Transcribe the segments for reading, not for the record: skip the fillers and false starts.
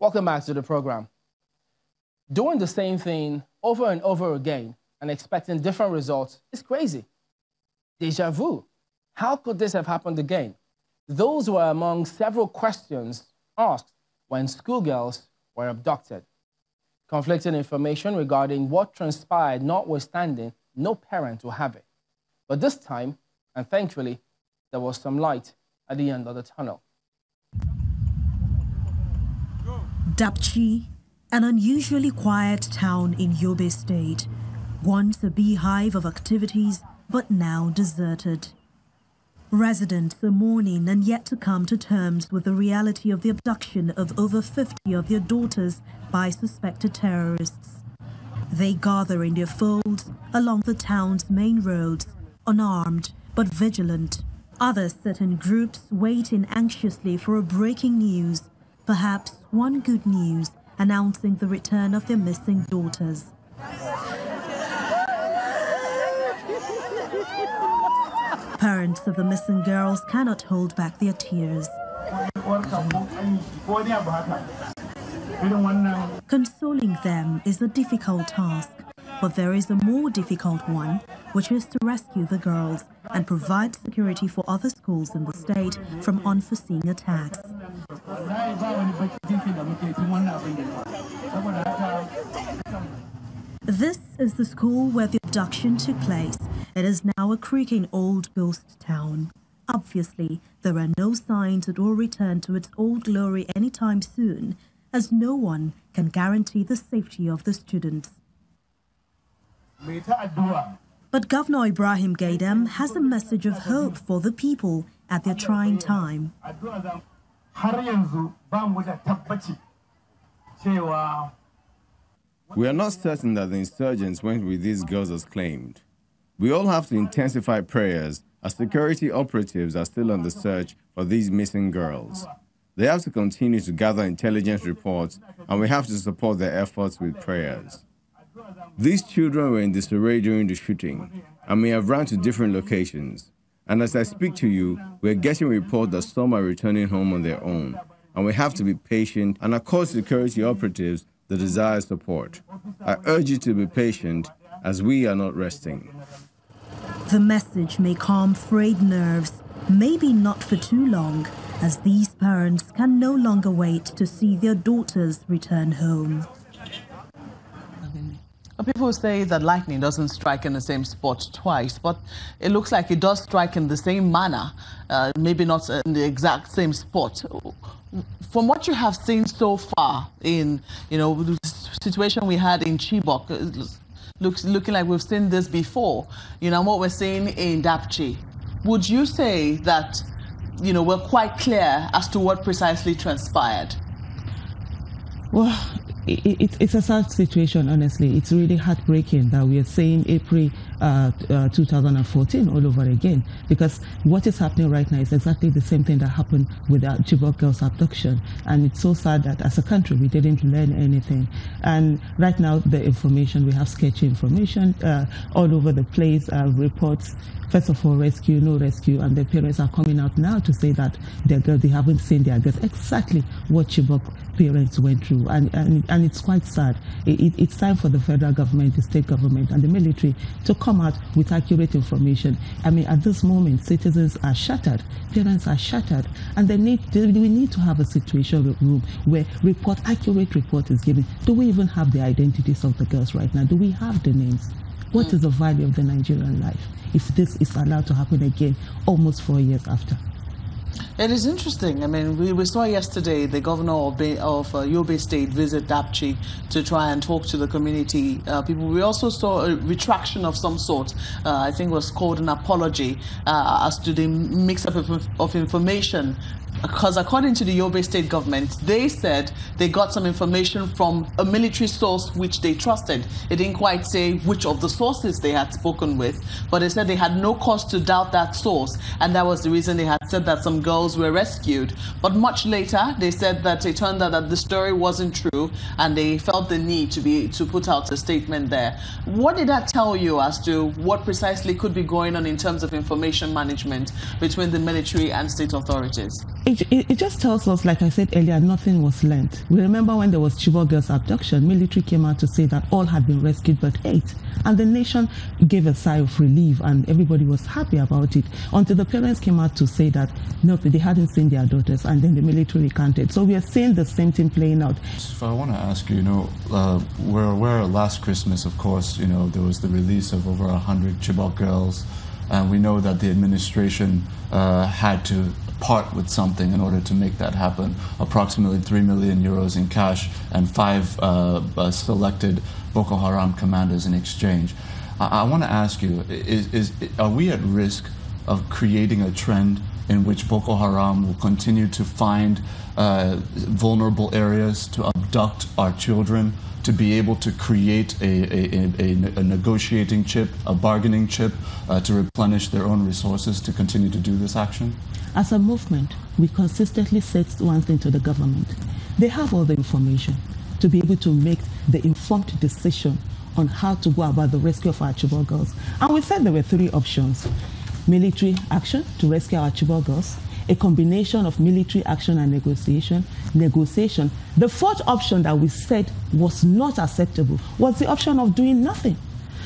Welcome back to the program. Doing the same thing over and over again and expecting different results is crazy. Deja vu. How could this have happened again? Those were among several questions asked when schoolgirls were abducted. Conflicting information regarding what transpired notwithstanding, no parent will have it. But this time, and thankfully, there was some light at the end of the tunnel. Dapchi, an unusually quiet town in Yobe State, once a beehive of activities, but now deserted. Residents are mourning and yet to come to terms with the reality of the abduction of over 50 of their daughters by suspected terrorists. They gather in their folds along the town's main roads, unarmed but vigilant. Others sit in groups waiting anxiously for a breaking news, perhaps one good news announcing the return of their missing daughters. Parents of the missing girls cannot hold back their tears. Consoling them is a difficult task, but there is a more difficult one, which is to rescue the girls and provide security for other schools in the state from unforeseen attacks. This is the school where the abduction took place. It is now a creaking old ghost town. Obviously, there are no signs it will return to its old glory anytime soon, as no one can guarantee the safety of the students. But Governor Ibrahim Gaidam has a message of hope for the people at their trying time. We are not certain that the insurgents went with these girls as claimed. We all have to intensify prayers as security operatives are still on the search for these missing girls. They have to continue to gather intelligence reports, and we have to support their efforts with prayers. These children were in disarray during the shooting and may have run to different locations. And as I speak to you, we're getting reports that some are returning home on their own, and we have to be patient and accord security operatives the desired support. I urge you to be patient as we are not resting. The message may calm frayed nerves, maybe not for too long, as these parents can no longer wait to see their daughters return home. People say that lightning doesn't strike in the same spot twice, but it looks like it does strike in the same manner, maybe not in the exact same spot. From what you have seen so far in, the situation we had in Chibok, looking like we've seen this before, what we're seeing in Dapchi, would you say that, we're quite clear as to what precisely transpired? Well, it's a sad situation, honestly. It's really heartbreaking that we are saying April 2014 all over again, because what is happening right now is exactly the same thing that happened with the Chibok girls' abduction. And it's so sad that as a country we didn't learn anything. And right now the information, we have sketchy information all over the place, reports. First of all, rescue, no rescue, and the parents are coming out now to say that their girls, they haven't seen their girls. Exactly what Chibok parents went through, and it's quite sad. It's time for the federal government, the state government, and the military to come out with accurate information. I mean, at this moment, citizens are shattered, parents are shattered, and we need to have a situation room where accurate report is given. Do we even have the identities of the girls right now? Do we have the names? What is the value of the Nigerian life if this is allowed to happen again almost 4 years after? It is interesting. I mean, we saw yesterday the governor of Yobe State visit Dapchi to try and talk to the community people. We also saw a retraction of some sort. I think it was called an apology as to the mix-up of information. Because according to the Yobe State government, they said they got some information from a military source which they trusted. It didn't quite say which of the sources they had spoken with, but they said they had no cause to doubt that source, and that was the reason they had said that some girls were rescued. But much later, they said that it turned out that the story wasn't true, and they felt the need to put out a statement there. What did that tell you as to what precisely could be going on in terms of information management between the military and state authorities? it just tells us, like I said earlier, nothing was learned. We remember when there was Chibok girls' abduction, military came out to say that all had been rescued but 8. And the nation gave a sigh of relief and everybody was happy about it until the parents came out to say that no, they hadn't seen their daughters, and then the military recanted. So we are seeing the same thing playing out. So I want to ask you, we're aware last Christmas, of course, there was the release of over 100 Chibok girls, and we know that the administration had to part with something in order to make that happen. Approximately 3 million euros in cash and 5 selected Boko Haram commanders in exchange. I want to ask you, are we at risk of creating a trend in which Boko Haram will continue to find vulnerable areas to abduct our children, to be able to create a negotiating chip, a bargaining chip, to replenish their own resources to continue to do this action? As a movement, we consistently said one thing to the government. They have all the information to be able to make the informed decision on how to go about the rescue of our Chibok girls. And we said there were 3 options. Military action to rescue our Chibok girls, a combination of military action and negotiation. The 4th option that we said was not acceptable was the option of doing nothing.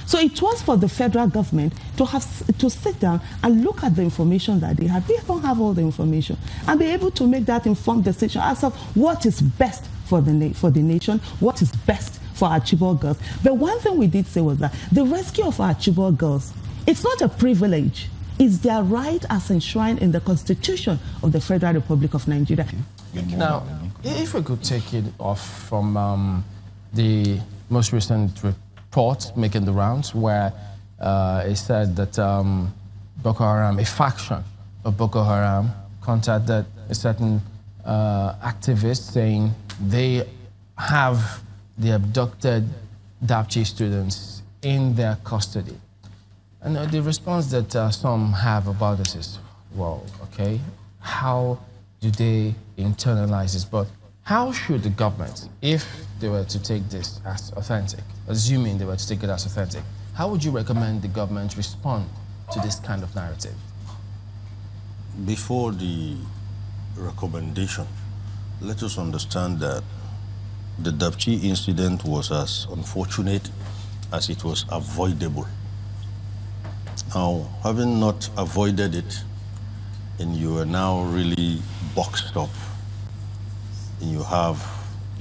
So it was for the federal government to sit down and look at the information that they had. They don't have all the information, and be able to make that informed decision as of what is best for the nation, what is best for our Chibok girls. The one thing we did say was that the rescue of our Chibok girls, it's not a privilege. It's their right as enshrined in the Constitution of the Federal Republic of Nigeria. Now, if we could take it off from the most recent report making the rounds, where it said that Boko Haram, a faction of Boko Haram, contacted a certain activist saying they have the abducted Dapchi students in their custody. And the response that some have about this is, well, okay, how do they internalize this? But how should the government, if they were to take this as authentic, assuming they were to take it as authentic, how would you recommend the government respond to this kind of narrative? Before the recommendation, let us understand that the Dapchi incident was as unfortunate as it was avoidable. Now, having not avoided it, and you are now really boxed up, and you have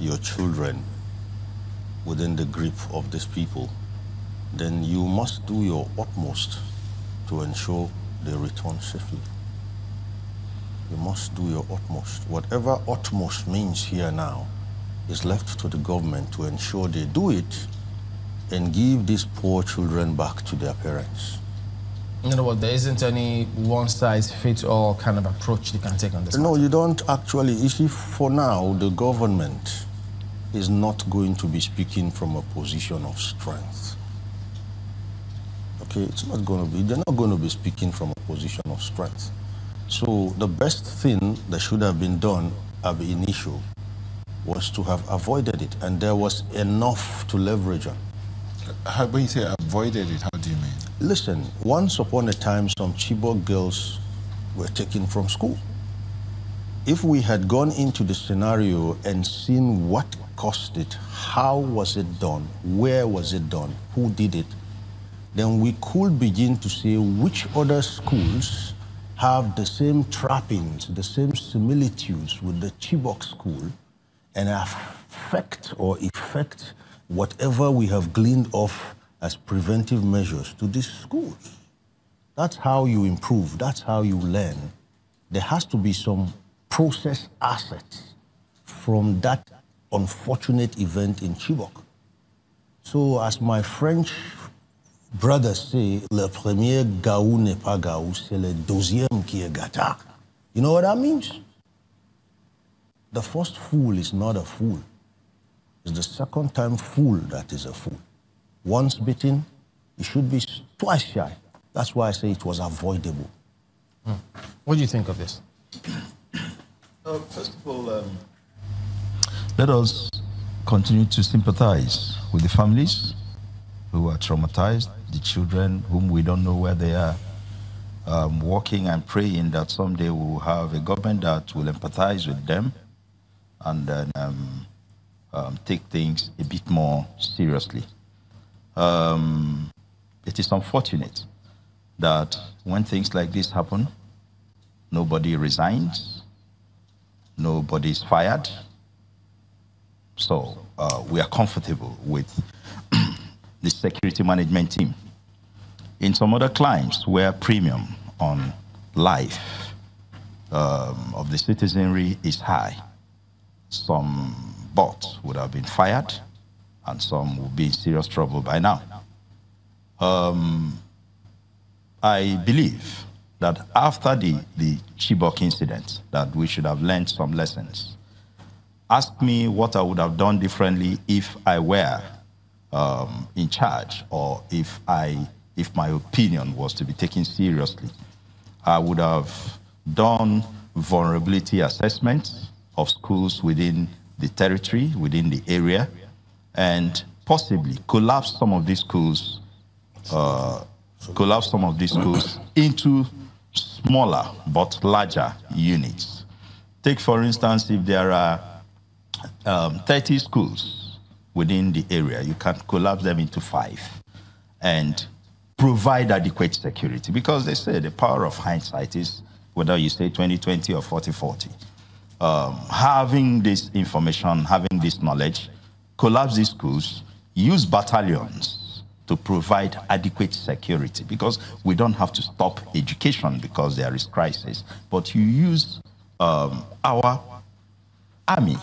your children within the grip of these people, then you must do your utmost to ensure they return safely. You must do your utmost. Whatever utmost means here now is left to the government to ensure they do it and give these poor children back to their parents. In other words, there isn't any one-size-fits-all kind of approach they can take on this. No, you don't actually. You see, for now, the government is not going to be speaking from a position of strength. Okay, it's not going to be. They're not going to be speaking from a position of strength. So the best thing that should have been done at the initial was to have avoided it, and there was enough to leverage on. When you say avoided it, how do you mean? Listen, once upon a time, some Chibok girls were taken from school. If we had gone into the scenario and seen what caused it, how was it done, where was it done, who did it, then we could begin to say which other schools have the same trappings, the same similitudes with the Chibok school, and affect whatever we have gleaned off as preventive measures to these schools. That's how you improve, that's how you learn. There has to be some process assets from that unfortunate event in Chibok. So as my French brothers say, le premier gaou n'est pas gaou, c'est le deuxième qui est gâtard. You know what that means? The first fool is not a fool. It's the second time fool that is a fool. Once bitten, you should be twice shy. That's why I say it was avoidable. What do you think of this? First of all, let us continue to sympathize with the families who are traumatized, the children whom we don't know where they are. working and praying that someday we will have a government that will empathize with them and then take things a bit more seriously. It is unfortunate that when things like this happen, nobody resigns, nobody is fired. So we are comfortable with the security management team. In some other climes where premium on life of the citizenry is high, some bots would have been fired and some would be in serious trouble by now. I believe that after the Chibok incident, that we should have learned some lessons. Ask me what I would have done differently if I were in charge, or if my opinion was to be taken seriously. I would have done vulnerability assessments of schools within the territory, within the area, and possibly collapse some of these schools, into smaller but larger units. Take, for instance, if there are 30 schools within the area, you can collapse them into 5 and provide adequate security, because they say the power of hindsight is, whether you say 20/20 or 40/40. Having this information, having this knowledge, collapse these schools, use battalions to provide adequate security, because we don't have to stop education because there is crisis, but you use our army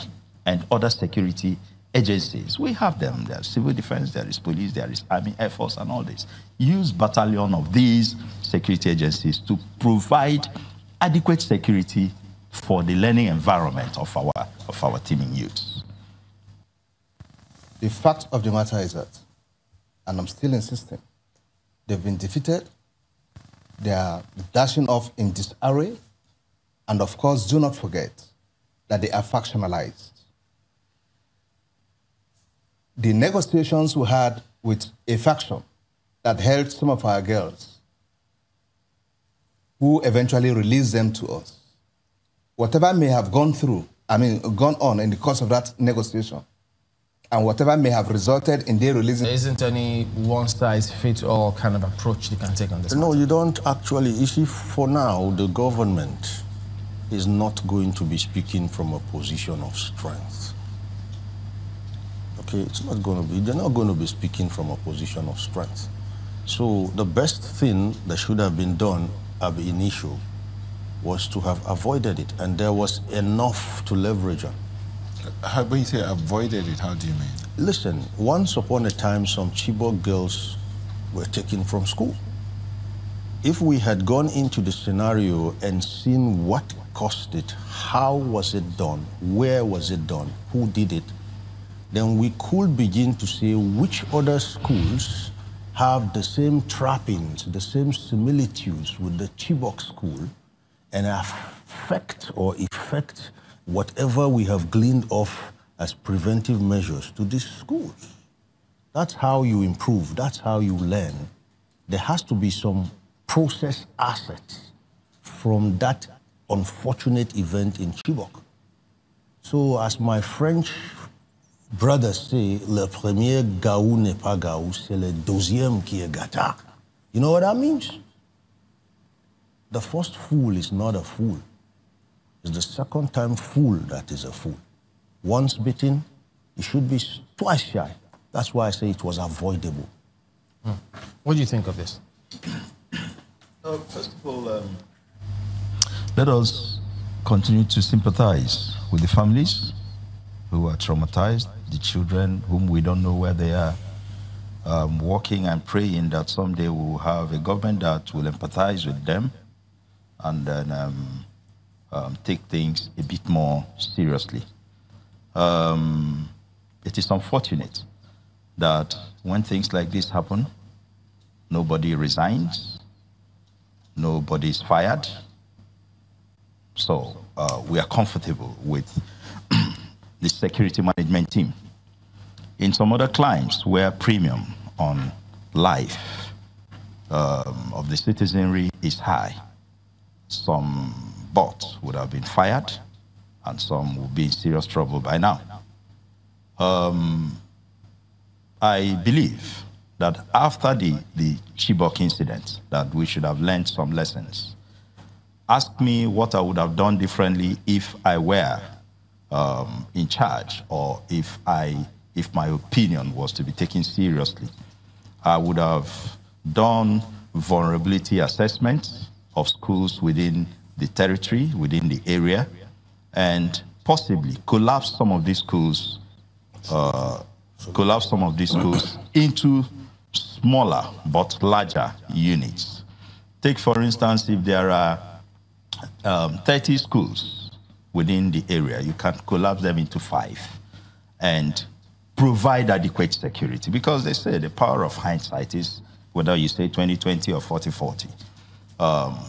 and other security agencies. We have them. There is civil defense, there is police, there is army, air force, and all this. Use battalion of these security agencies to provide adequate security for the learning environment of our teeming youths. The fact of the matter is that, and I'm still insisting, they've been defeated, they are dashing off in disarray, and of course, do not forget that they are factionalized. The negotiations we had with a faction that held some of our girls, who eventually released them to us, whatever may have gone on in the course of that negotiation, and whatever may have resulted in their releasing... There isn't any one-size-fits-all kind of approach you can take on this No, matter. you don't actually. You see, for now, the government is not going to be speaking from a position of strength. Okay, it's not going to be. They're not going to be speaking from a position of strength. So the best thing that should have been done at the initial was to have avoided it, and there was enough to leverage on. When you say avoided it, how do you mean? Listen, once upon a time, some Chibok girls were taken from school. If we had gone into the scenario and seen what caused it, how was it done, where was it done, who did it, then we could begin to say which other schools have the same trappings, the same similitudes with the Chibok school, and affect whatever we have gleaned off as preventive measures to these schools. That's how you improve, that's how you learn. There has to be some process assets from that unfortunate event in Chibok. So as my French brothers say, le premier gaou n'est pas gaou, c'est le deuxième qui est gâtard. You know what that means? The first fool is not a fool. It's the second time fool that is a fool. Once bitten, you should be twice shy. That's why I say it was avoidable. What do you think of this? First of all, let us continue to sympathize with the families who are traumatized, the children whom we don't know where they are, working and praying that someday we will have a government that will empathize with them and then take things a bit more seriously. It is unfortunate that when things like this happen, nobody resigns, nobody is fired. So we are comfortable with the security management team. In some other climes where premium on life of the citizenry is high. Some bots would have been fired, and some will be in serious trouble by now. I believe that after the Chibok incident, that we should have learned some lessons. Ask me what I would have done differently if I were in charge, or if my opinion was to be taken seriously. I would have done vulnerability assessments of schools within the territory, within the area, and possibly collapse some of these schools, into smaller but larger units. Take, for instance, if there are 30 schools within the area, you can collapse them into 5 and provide adequate security, because they say the power of hindsight is, whether you say 20/20 or 40/40.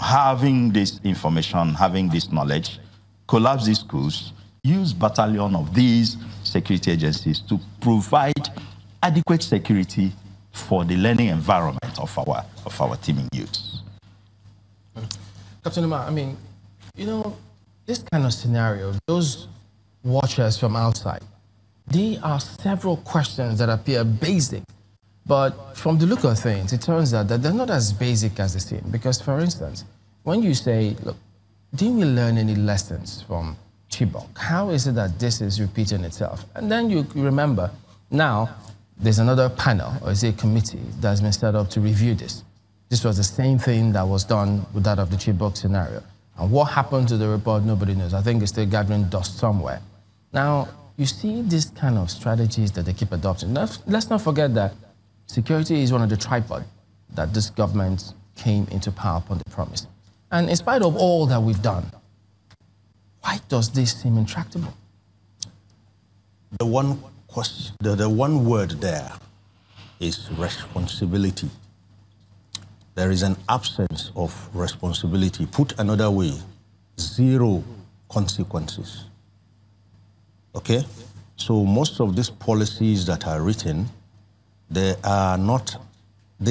Having this information, having this knowledge, collapse these schools, use battalion of these security agencies to provide adequate security for the learning environment of our teeming youths. Captain Umar, I mean, you know, this kind of scenario, those watchers from outside, there are several questions that appear basic, but from the look of things, it turns out that they're not as basic as they seem. Because, for instance, when you say, look, didn't we learn any lessons from Chibok? How is it that this is repeating itself? And then you remember, now there's another panel, or is it a committee, that's been set up to review this. This was the same thing that was done with that of the Chibok scenario. And what happened to the report, nobody knows. I think it's still gathering dust somewhere. Now, you see these kind of strategies that they keep adopting. Let's not forget that security is one of the tripods that this government came into power upon the promise. And in spite of all that we've done, why does this seem intractable? The one word there is responsibility. There is an absence of responsibility. Put another way, zero consequences. Okay? So most of these policies that are written, they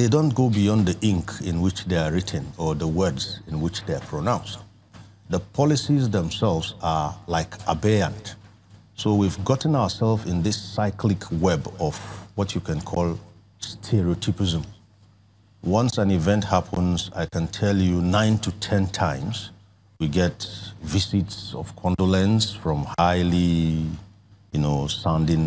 don't go beyond the ink in which they are written or the words in which they are pronounced. The policies themselves are like aberrant. So we've gotten ourselves in this cyclic web of what you can call stereotypism. Once an event happens, I can tell you 9 to 10 times, we get visits of condolence from highly, sounding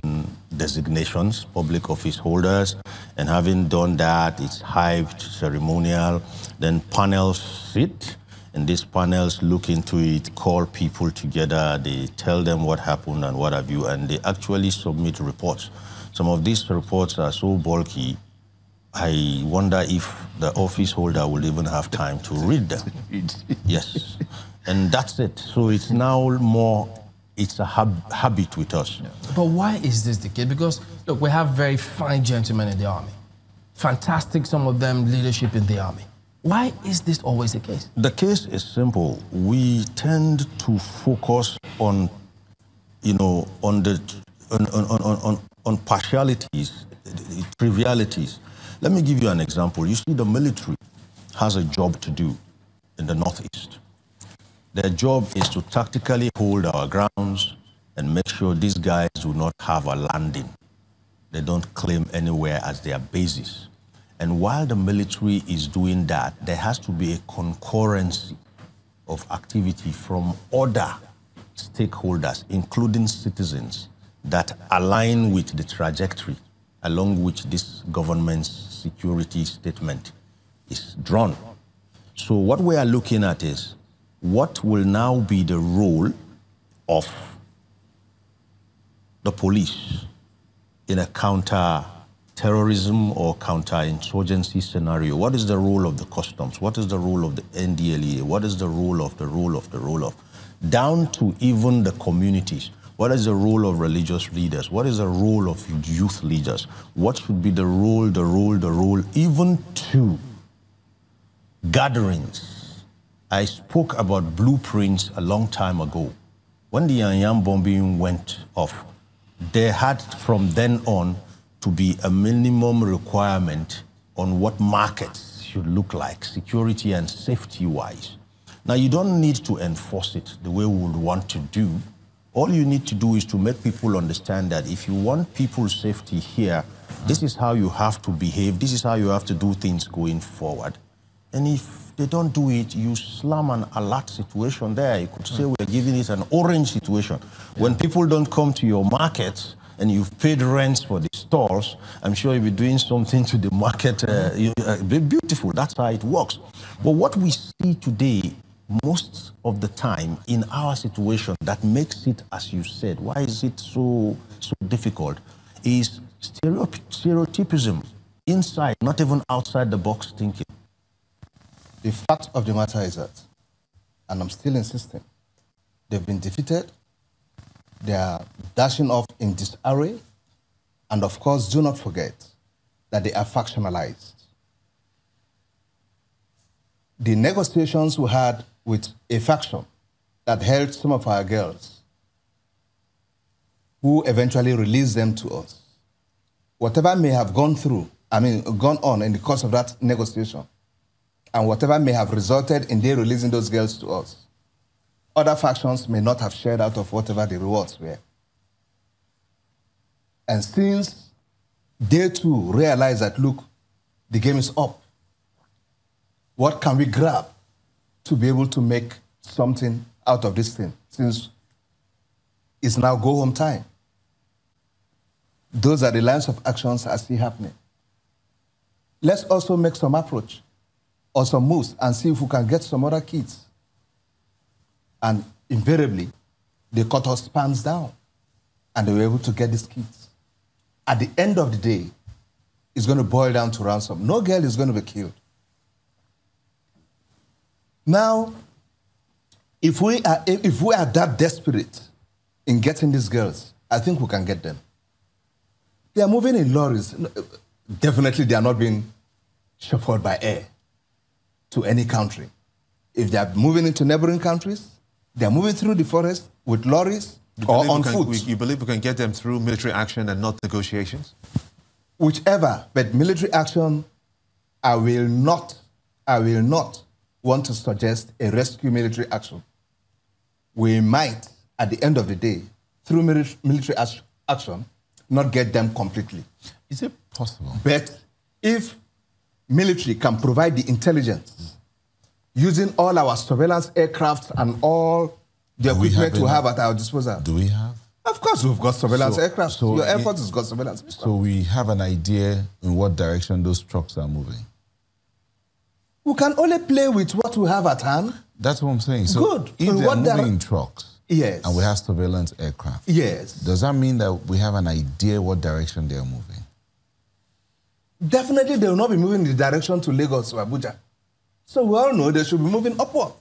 designations, public office holders, and having done that, it's hyped, ceremonial. Then panels sit, and these panels look into it, call people together, they tell them what happened and what have you, and they actually submit reports. Some of these reports are so bulky, I wonder if the office holder will even have time to read them. Yes, and that's it. So it's now more, it's a habit with us. But why is this the case? Because, look, we have very fine gentlemen in the army. Fantastic, some of them, leadership in the army. Why is this always the case? The case is simple. We tend to focus on, on partialities, trivialities. Let me give you an example. You see, the military has a job to do in the Northeast. Their job is to tactically hold our grounds and make sure these guys do not have a landing. They don't claim anywhere as their bases. And while the military is doing that, there has to be a concurrency of activity from other stakeholders, including citizens, that align with the trajectory along which this government's security statement is drawn. So what we are looking at is, what will now be the role of the police in a counter-terrorism or counter-insurgency scenario? What is the role of the customs? What is the role of the NDLEA? What is the role of down to even the communities? What is the role of religious leaders? What is the role of youth leaders? What should be the role, even to gatherings? I spoke about blueprints a long time ago. When the Yanyam bombing went off, there had from then on to be a minimum requirement on what markets should look like, security and safety-wise. Now, you don't need to enforce it the way we would want to do. All you need to do is to make people understand that if you want people's safety here, this is how you have to behave, this is how you have to do things going forward. And if they don't do it, you slam an alert situation there. You could say we're giving it an orange situation. When people don't come to your markets and you've paid rents for the stores, I'm sure you'll be doing something to the market. Beautiful, that's how it works. But what we see today, most of the time in our situation that makes it, as you said, why is it so difficult, is stereotypism, inside, not even outside the box thinking. The fact of the matter is that, and I'm still insisting, they've been defeated, they are dashing off in disarray, and of course, do not forget that they are factionalized. The negotiations we had with a faction that held some of our girls, who eventually released them to us, whatever may have gone on in the course of that negotiation, and whatever may have resulted in their releasing those girls to us, other factions may not have shared out of whatever the rewards were. And since they too realize that, look, the game is up, what can we grab to be able to make something out of this thing, since it's now go home time? Those are the lines of actions I see happening. Let's also make some approach or some moves and see if we can get some other kids. And invariably, they cut us pants down and they were able to get these kids. At the end of the day, it's going to boil down to ransom. No girl is going to be killed. Now, if we are that desperate in getting these girls, I think we can get them. They are moving in lorries. Definitely, they are not being chauffeured by air to any country. If they are moving into neighboring countries, they are moving through the forest with lorries or on foot. You believe we can get them through military action and not negotiations? Whichever, but military action, I will not want to suggest a rescue military action. We might, at the end of the day, through military action, not get them completely. Is it possible? But if military can provide the intelligence, using all our surveillance aircraft and all the equipment we have at our disposal. Do we have? Of course we've got surveillance aircraft. Your Air Force has got surveillance aircraft. So we have an idea in what direction those trucks are moving? We can only play with what we have at hand. That's what I'm saying. So good. If they're moving in trucks, yes, and we have surveillance aircraft, yes, does that mean that we have an idea what direction they are moving? Definitely they will not be moving in the direction to Lagos or Abuja. So we all know they should be moving upward,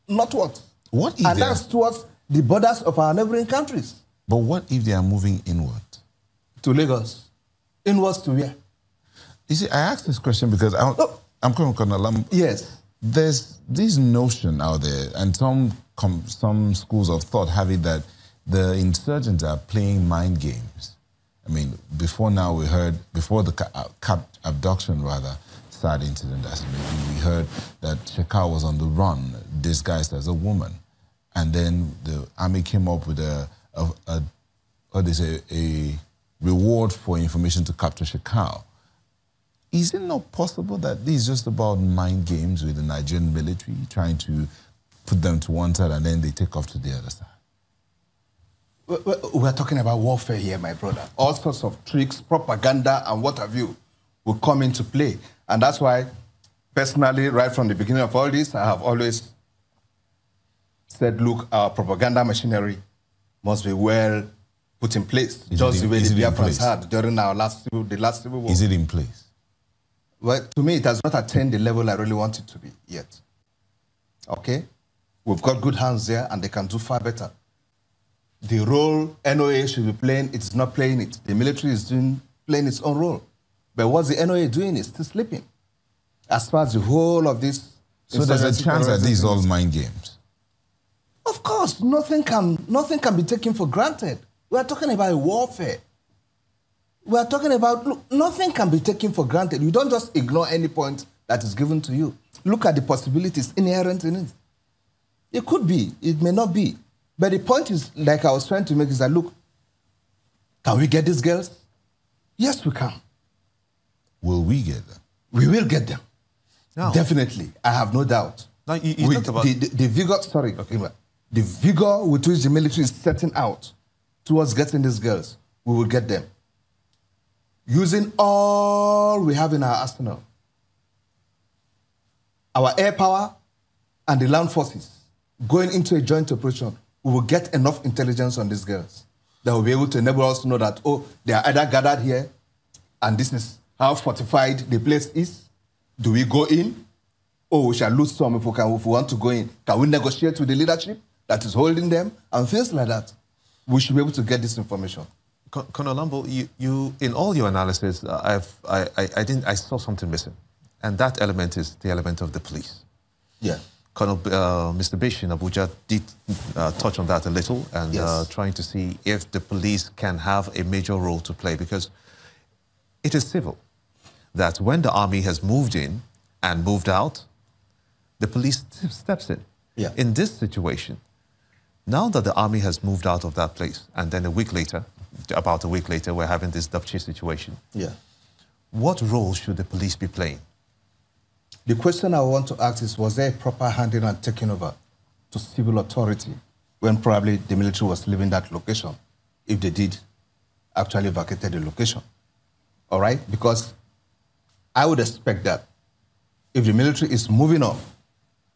northward. What if and that's towards the borders of our neighboring countries. But what if they are moving inward? To Lagos. Inwards to where? You see, I asked this question because I'm coming from yes. There's this notion out there, and some schools of thought have it that the insurgents are playing mind games. I mean, before the abduction, sad incident, we heard that Shekau was on the run, disguised as a woman. And then the army came up with a reward for information to capture Shekau. Is it not possible that this is just about mind games with the Nigerian military, trying to put them to one side and then they take off to the other side? We're talking about warfare here, my brother. All sorts of tricks, propaganda, and what have you will come into play. And that's why, personally, right from the beginning of all this, I have always said, look, our propaganda machinery must be well put in place, just the way the Biafrans had during the last civil war. Is it in place? Well, to me, it has not attained the level I really want it to be yet. Okay? We've got good hands there, and they can do far better. The role NOA should be playing, it's not playing it. The military is playing its own role. But what's the NOA doing? It's still sleeping. As far as the whole of this... So there's a chance that these are all mind games? Of course. Nothing can be taken for granted. We are talking about warfare. We are talking about... Look, nothing can be taken for granted. You don't just ignore any point that is given to you. Look at the possibilities inherent in it. It could be, it may not be. But the point is, like I was trying to make, is that, look, can we get these girls? Yes, we can. Will we get them? We will get them. No. Definitely. I have no doubt. Now, you talked about... the vigor, sorry, okay. The vigor with which the military is setting out towards getting these girls, we will get them. Using all we have in our arsenal. Our air power and the land forces going into a joint operation, we will get enough intelligence on these girls that will be able to enable us to know that, oh, they are either gathered here, and this is how fortified the place is. Do we go in? Or we shall lose some if we want to go in. Can we negotiate with the leadership that is holding them? And things like that. We should be able to get this information. Colonel Lambo, you in all your analysis, I saw something missing. And that element is the element of the police. Yeah. Colonel, Mr. Bish in Abuja did touch on that a little, and yes, trying to see if the police can have a major role to play, because it is civil that when the army has moved in and moved out, the police steps in. Yeah. In this situation, now that the army has moved out of that place, and then about a week later, we're having this Dapchi situation. Yeah. What role should the police be playing? The question I want to ask is, was there a proper handing and taking over to civil authority when probably the military was leaving that location, if they did actually vacate the location? All right? Because I would expect that if the military is moving on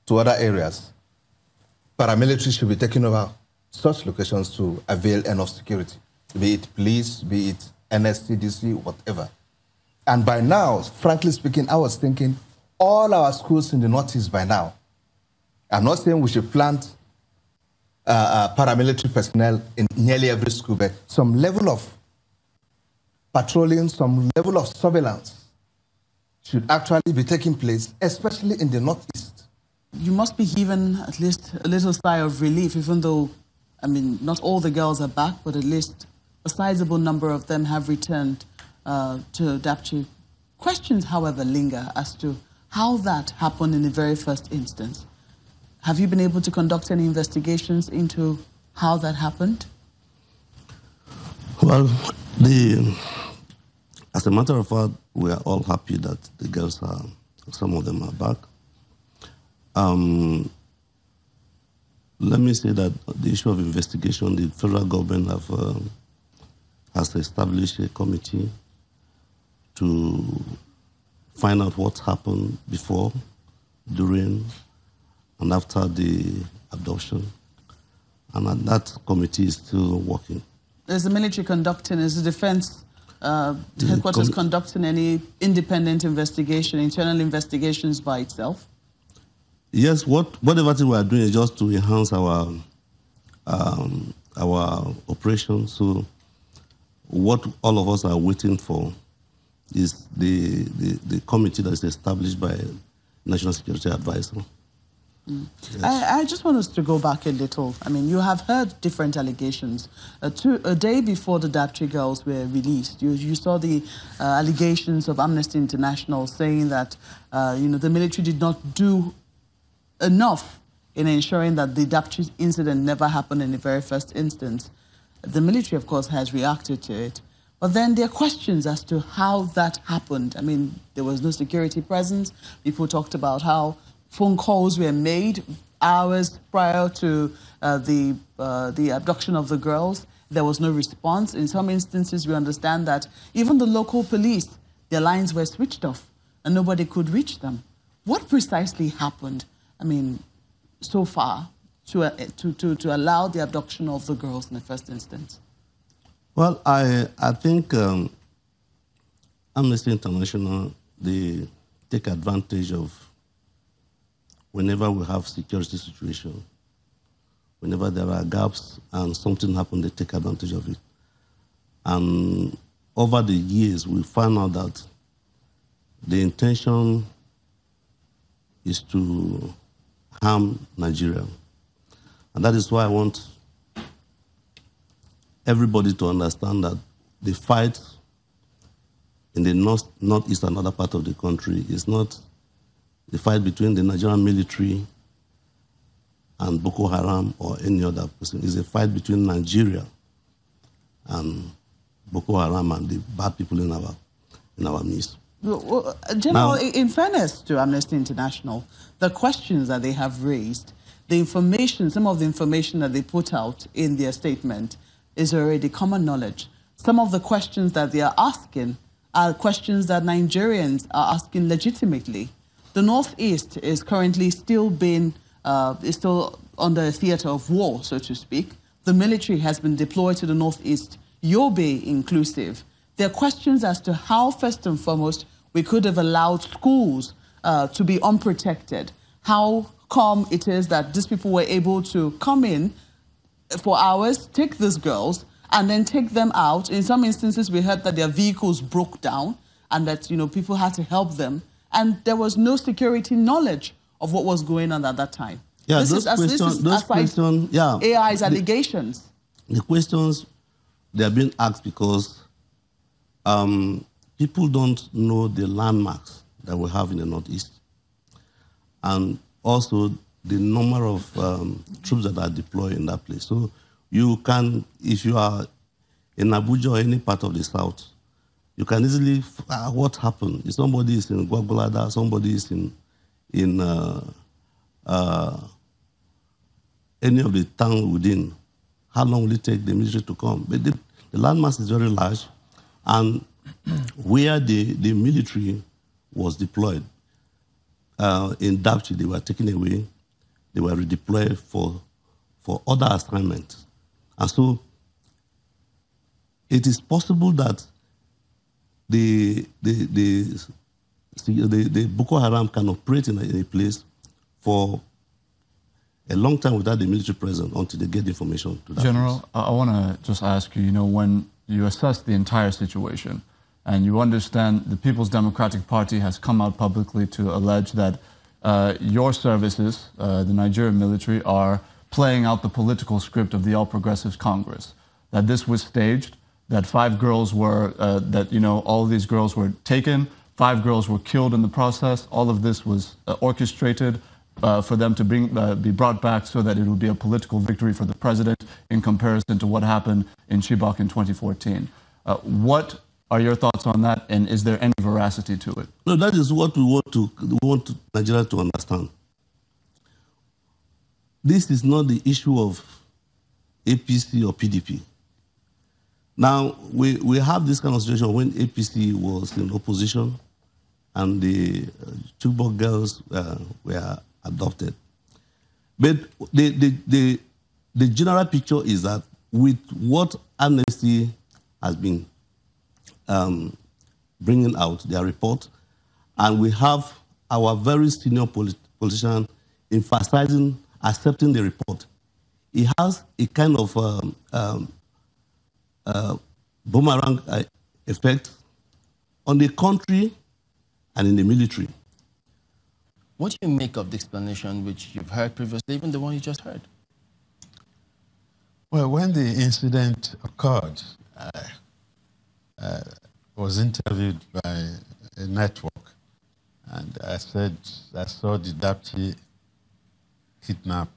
to other areas, paramilitary should be taking over such locations to avail enough security, be it police, be it NSCDC, whatever. And by now, frankly speaking, I was thinking all our schools in the Northeast by now, I'm not saying we should plant paramilitary personnel in nearly every school, but some level of patrolling, some level of surveillance should actually be taking place, especially in the Northeast. You must be given at least a little sigh of relief, even though, I mean, not all the girls are back, but at least a sizable number of them have returned to Dapchi. Questions, however, linger as to how that happened in the very first instance. Have you been able to conduct any investigations into how that happened? Well, as a matter of fact, we are all happy that the girls are, some of them are back. Let me say that the issue of investigation, the federal government has established a committee to find out what happened before, during, and after the abduction. And that committee is still working. Is the military conducting, is the defense headquarters conducting any independent investigation, internal investigations by itself? Yes, whatever thing we are doing is just to enhance our operation. So what all of us are waiting for is the committee that is established by National Security Advisor. Mm. Yes. I just want us to go back a little. I mean, you have heard different allegations. A day before the Dapchi girls were released, you saw the allegations of Amnesty International saying that the military did not do enough in ensuring that the Dapchi incident never happened in the very first instance. The military, of course, has reacted to it. But then there are questions as to how that happened. I mean, there was no security presence. People talked about how phone calls were made hours prior to the abduction of the girls. There was no response. In some instances, we understand that even the local police, their lines were switched off and nobody could reach them. What precisely happened, I mean, so far to allow the abduction of the girls in the first instance? Well, I think Amnesty International, they take advantage of whenever we have security situation, whenever there are gaps and something happens, they take advantage of it. And over the years, we found out that the intention is to harm Nigeria. And that is why I want everybody to understand that the fight in the northeast and other part of the country is not the fight between the Nigerian military and Boko Haram or any other person. It's a fight between Nigeria and Boko Haram and the bad people in our midst. Well, General, in fairness to Amnesty International, the questions that they have raised, the information, some of the information that they put out in their statement is already common knowledge. Some of the questions that they are asking are questions that Nigerians are asking legitimately. The Northeast is currently still under a theater of war, so to speak. The military has been deployed to the Northeast, Yobe inclusive. There are questions as to how, first and foremost, we could have allowed schools to be unprotected. How come it is that these people were able to come in for hours, take these girls, and then take them out. In some instances, we heard that their vehicles broke down and that, people had to help them. And there was no security knowledge of what was going on at that time. Yeah, this is AI's allegations. The questions, they are being asked because people don't know the landmarks that we have in the Northeast. And also the number of troops that are deployed in that place. So you can, if you are in Abuja or any part of the South, you can easily, what happened? If somebody is in Gwagwalada, somebody is in any of the town within, how long will it take the military to come? But the landmass is very large, and where the military was deployed, in Dapchi, they were taken away, they were redeployed for other assignments. And so it is possible that the Boko Haram can operate in a place for a long time without the military presence until they get information to that General, place. I want to just ask you, when you assess the entire situation and you understand the People's Democratic Party has come out publicly to allege that your services, the Nigerian military, are playing out the political script of the All Progressives Congress, that this was staged, that 5 girls were, all of these girls were taken, 5 girls were killed in the process. All of this was orchestrated for them to be brought back so that it would be a political victory for the president in comparison to what happened in Chibok in 2014. What are your thoughts on that, and is there any veracity to it? No, that is what we want Nigeria to understand. This is not the issue of APC or PDP. Now, we have this kind of situation when APC was in opposition and the Chibok girls were adopted. But the general picture is that with what Amnesty has been bringing out, their report, and we have our very senior politician emphasizing, accepting the report, it has a kind of boomerang effect on the country and in the military. What do you make of the explanation which you've heard previously, even the one you just heard? Well, when the incident occurred, I was interviewed by a network, and I said I saw the Dapchi kidnap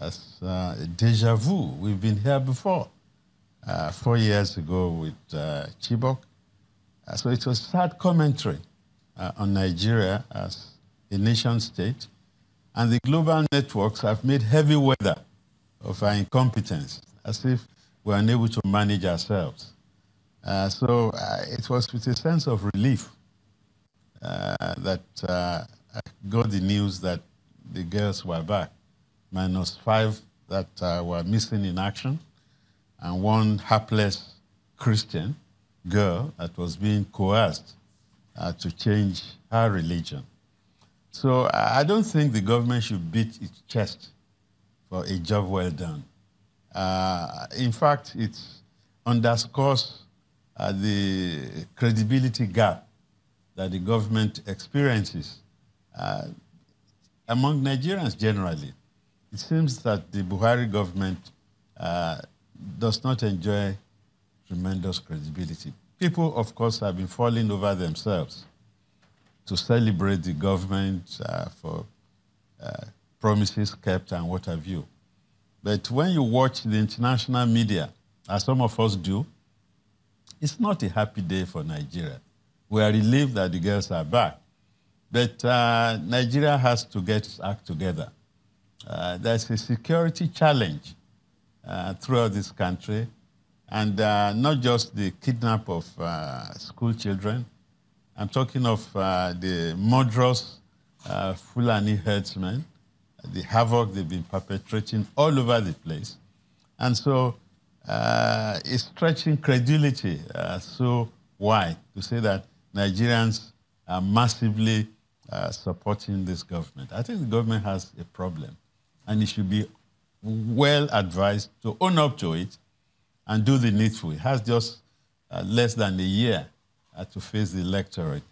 as a deja vu. We've been here before, 4 years ago with Chibok. So it was sad commentary on Nigeria as a nation state, and the global networks have made heavy weather of our incompetence, as if we're unable to manage ourselves. So it was with a sense of relief that I got the news that the girls were back, -5 that were missing in action, and 1 hapless Christian girl that was being coerced to change her religion. So I don't think the government should beat its chest for a job well done. In fact, it underscores the credibility gap that the government experiences among Nigerians generally. It seems that the Buhari government does not enjoy tremendous credibility. People, of course, have been falling over themselves to celebrate the government for promises kept and what have you. But when you watch the international media, as some of us do, it's not a happy day for Nigeria. We are relieved that the girls are back. But Nigeria has to get its act together. There's a security challenge throughout this country, and not just the kidnap of school children. I'm talking of the murderous Fulani herdsmen, the havoc they've been perpetrating all over the place. And so it's stretching credulity so wide to say that Nigerians are massively supporting this government. I think the government has a problem, and it should be well advised to own up to it and do the needful. It has just less than a year to face the electorate.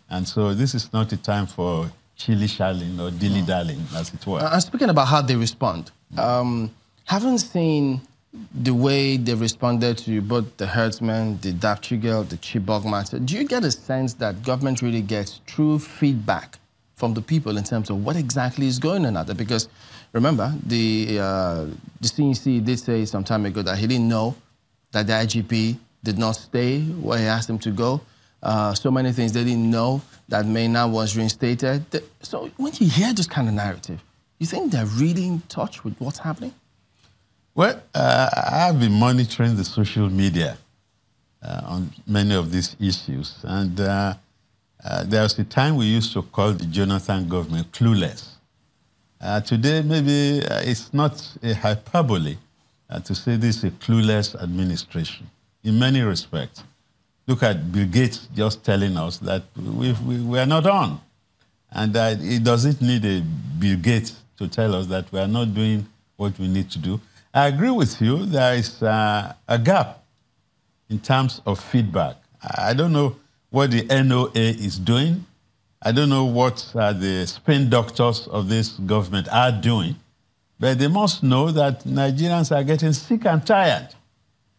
And so this is not a time for shilly-shallying or dilly-dallying, as it were. And speaking about how they respond, haven't seen the way they responded to both the herdsmen, the Dapchi girl, the Chibok matter. Do you get a sense that government really gets true feedback from the people in terms of what exactly is going on out there? Because remember, the CNC did say some time ago that he didn't know that the IGP did not stay where he asked him to go. So many things they didn't know, that Maynard was reinstated. So when you hear this kind of narrative, you think they're really in touch with what's happening? Well, I've been monitoring the social media on many of these issues. And there was a time we used to call the Jonathan government clueless. Today, maybe it's not a hyperbole to say this is a clueless administration in many respects. Look at Bill Gates just telling us that we are not on. And it doesn't need a Bill Gates to tell us that we are not doing what we need to do. I agree with you, there is a gap in terms of feedback. I don't know what the NOA is doing. I don't know what the spin doctors of this government are doing. But they must know that Nigerians are getting sick and tired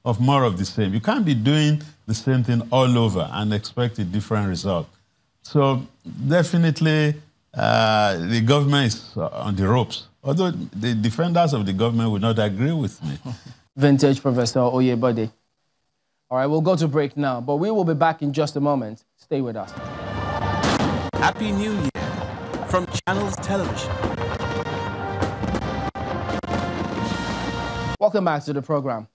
of more of the same. You can't be doing the same thing all over and expect a different result. So definitely the government is on the ropes, although the defenders of the government would not agree with me. Vintage Professor Oyebode. All right, we'll go to break now, but we will be back in just a moment. Stay with us. Happy New Year from Channels Television. Welcome back to the program.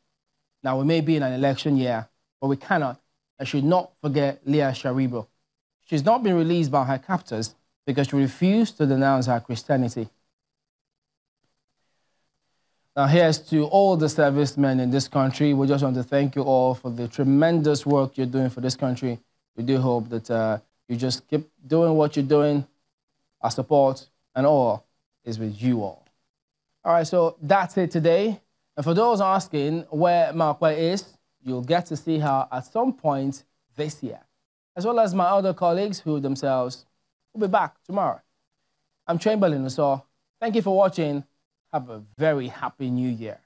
Now, we may be in an election year, but we cannot and should not forget Leah Sharibu. She's not been released by her captors because she refused to denounce her Christianity. Now, here's to all the servicemen in this country. We just want to thank you all for the tremendous work you're doing for this country. We do hope that you just keep doing what you're doing. Our support and all is with you all. All right, so that's it today. And for those asking where Markwa is, you'll get to see her at some point this year, as well as my other colleagues who themselves will be back tomorrow. I'm Chamberlain, so thank you for watching. Have a very happy New Year.